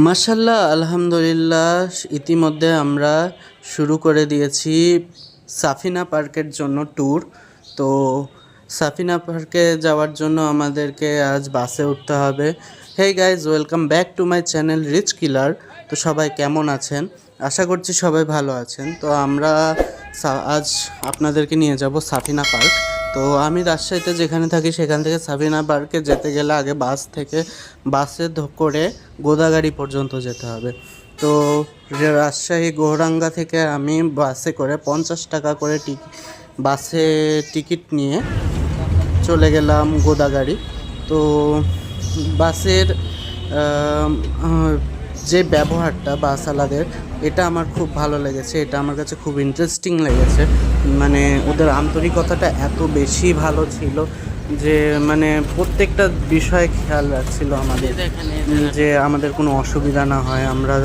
মাশাল্লাহ আলহামদুলিল্লাহ ইতিমধ্যে আমরা শুরু করে দিয়েছি সাফিনা পার্কের জন্য ট্যুর। তো সাফিনা পার্কে যাওয়ার জন্য আমাদেরকে আজ বাসে উঠতে হবে। Hey guys, welcome back to my channel Rich Killer. তো সবাই কেমন আছেন? আশা করছি সবাই ভালো আছেন। তো আমরা আজ আপনাদেরকে নিয়ে যাব সাফিনা পার্ক। তো আমি রাজশাহীতে যেখানে থাকি সেখান থেকে সাফিনা পার্কে যেতে গেলে আগে বাসে করে গোদাগাড়ি পর্যন্ত যেতে হবে। তো রাজশাহী গৌরাঙ্গা থেকে আমি বাসে করে 50 টাকা করে বাসে টিকিট নিয়ে চলে গেলাম গোদাগাড়ি। তো বাসের যে ব্যবহারটা বাসওয়ালাদের, এটা আমার খুব ভালো লেগেছে। এটা আমার কাছে খুব ইন্টারেস্টিং লেগেছে। মানে ওদের আন্তরিকতাটা এত বেশি ভালো ছিল যে মানে প্রত্যেকটা বিষয়ে খেয়াল রাখছিল আমাদের, যে আমাদের কোনো অসুবিধা না হয়, আমরা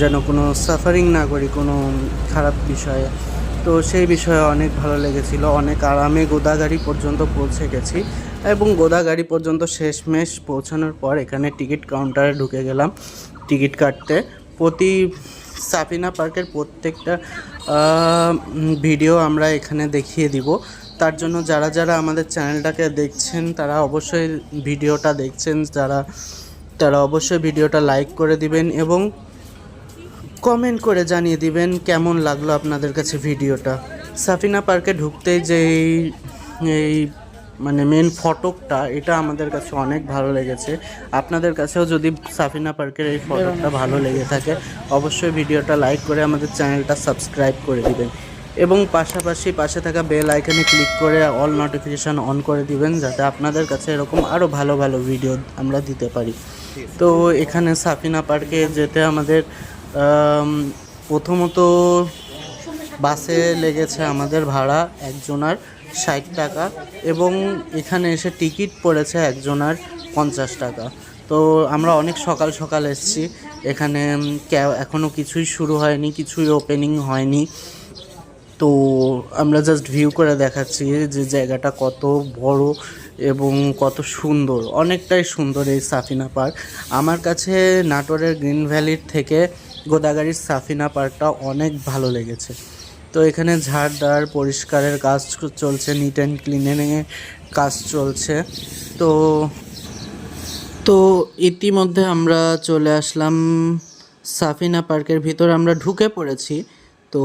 যেন কোনো সাফারিং না করি কোনো খারাপ বিষয়ে। তো সেই বিষয়ে অনেক ভালো লেগেছিল। অনেক আরামে গোদাগাড়ি পর্যন্ত পৌঁছে গেছি এবং গোদাগাড়ি পর্যন্ত শেষমেশ পৌঁছানোর পর এখানে টিকিট কাউন্টারে ঢুকে গেলাম টিকিট কাটতে। সাফিনা পার্কের প্রত্যেকটা ভিডিও আমরা এখানে দেখিয়ে দিব। তার জন্য যারা যারা আমাদের চ্যানেলটাকে দেখছেন তারা অবশ্যই ভিডিওটা দেখছেন, তারা অবশ্যই ভিডিওটা লাইক করে দিবেন এবং কমেন্ট করে জানিয়ে দিবেন কেমন লাগলো আপনাদের কাছে ভিডিওটা। সাফিনা পার্কে ঢুকতেই যে এই মানে মেন ফটকটা, এটা আমাদের কাছে অনেক ভালো লেগেছে। আপনাদের কাছেও যদি সাফিনা পার্কের এই ফটকটা ভালো লেগে থাকে অবশ্যই ভিডিওটা লাইক করে আমাদের চ্যানেলটা সাবস্ক্রাইব করে দিবেন এবং পাশাপাশি পাশে থাকা বেল আইকনে ক্লিক করে অল নোটিফিকেশান অন করে দিবেন, যাতে আপনাদের কাছে এরকম আরও ভালো ভালো ভিডিও আমরা দিতে পারি। তো এখানে সাফিনা পার্কে যেতে আমাদের প্রথমত বাসে লেগেছে আমাদের ভাড়া একজনার 60 টাকা এবং এখানে এসে টিকিট পড়েছে একজনার 50 টাকা। তো আমরা অনেক সকাল সকাল এসেছি, এখানে এখনও কিছুই শুরু হয়নি, কিছুই ওপেনিং হয়নি। তো আমরা জাস্ট ভিউ করে দেখাচ্ছি যে জায়গাটা কত বড় এবং কত সুন্দর, অনেকটাই সুন্দর এই সাফিনা পার্ক। আমার কাছে নাটোরের গ্রিন ভ্যালির থেকে গোদাগাড়ির সাফিনা পার্কটা অনেক ভালো লেগেছে। তো এখানে ঝাড় পরিষ্কারের কাজ চলছে, নিট অ্যান্ড ক্লিনিংয়ের কাজ চলছে। তো তো ইতিমধ্যে আমরা চলে আসলাম সাফিনা পার্কের ভিতর, আমরা ঢুকে পড়েছি। তো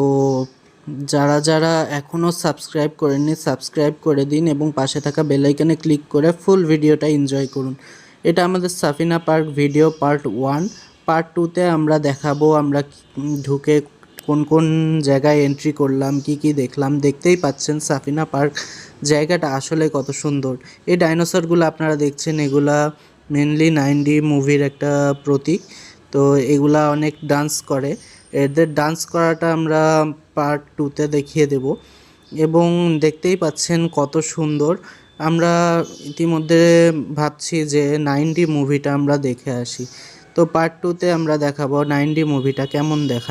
যারা যারা এখনও সাবস্ক্রাইব করেননি সাবস্ক্রাইব করে দিন এবং পাশে থাকা বেল আইকনে ক্লিক করে ফুল ভিডিওটা এনজয় করুন। এটা আমাদের Safina Park video part 1। Part 2তে আমরা দেখাবো আমরা ঢুকে কোন কোন জায়গায় এন্ট্রি করলাম, কি কি দেখলাম। দেখতেই পাচ্ছেন সাফিনা পার্ক জায়গাটা আসলে কত সুন্দর। এই ডাইনোসরগুলো আপনারা দেখছেন, এগুলা মেনলি 9D মুভির একটা প্রতীক। তো এগুলা অনেক ডান্স করে, এদের ডান্স করাটা আমরা পার্ট 2তে দেখিয়ে দেব এবং দেখতেই পাচ্ছেন কত সুন্দর। আমরা ইতিমধ্যে ভাবছি যে 9D মুভিটা আমরা দেখে আসি। তো পার্ট 2তে আমরা দেখাবো 9D মুভিটা কেমন দেখা।